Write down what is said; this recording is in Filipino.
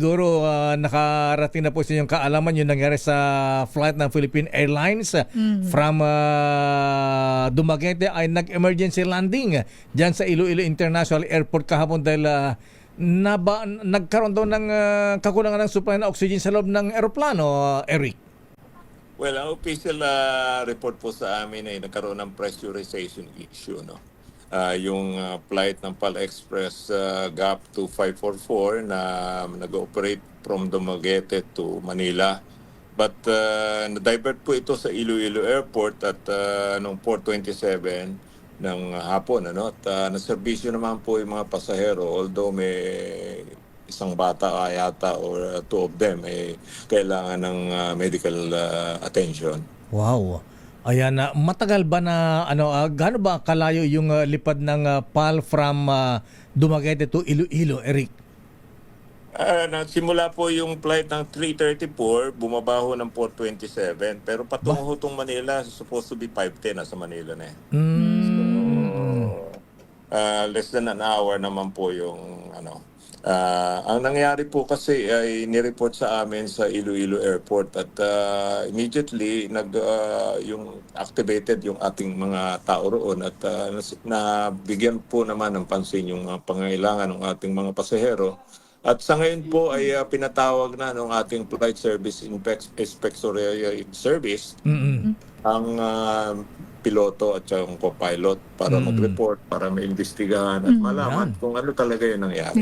siguro nakarating na po sa inyong kaalaman yung nangyari sa flight ng Philippine Airlines from Dumaguete ay nag-emergency landing dyan sa Iloilo International Airport kahapon dahil nagkaroon daw ng kakulangan ng supply ng oxygen sa loob ng eroplano, Eric. Well, ang official report po sa amin ay nagkaroon ng pressurization issue, no? Yung flight ng PAL Express GAP 2544 na nag-operate from Dumaguete to Manila. But na-divert po ito sa Iloilo Airport at noong 4:27 ng hapon, ano? At naserbisyo naman po yung mga pasahero, although may isang bata yata or two of them kailangan ng medical attention. Wow. Ayan, matagal ba na gaano ba kalayo yung lipad ng PAL from Dumaguete to Iloilo, Eric? Nagsimula po yung flight ng 3:34, bumabaho ng 4:27, pero patungo hutong Manila, supposed to be 5:10 na sa Manila na. Less than an hour naman po yung ang nangyari po kasi ay nireport sa amin sa Iloilo Airport at immediately yung activated yung ating mga tao roon at nabigyan po naman ng pansin yung pangailangan ng ating mga pasahero. At sa ngayon po ay pinatawag na ng ating Flight Service Inspectorate Service ang piloto at yung co-pilot para mag-report, para maimbestigahan at malaman kung ano talaga yung nangyari.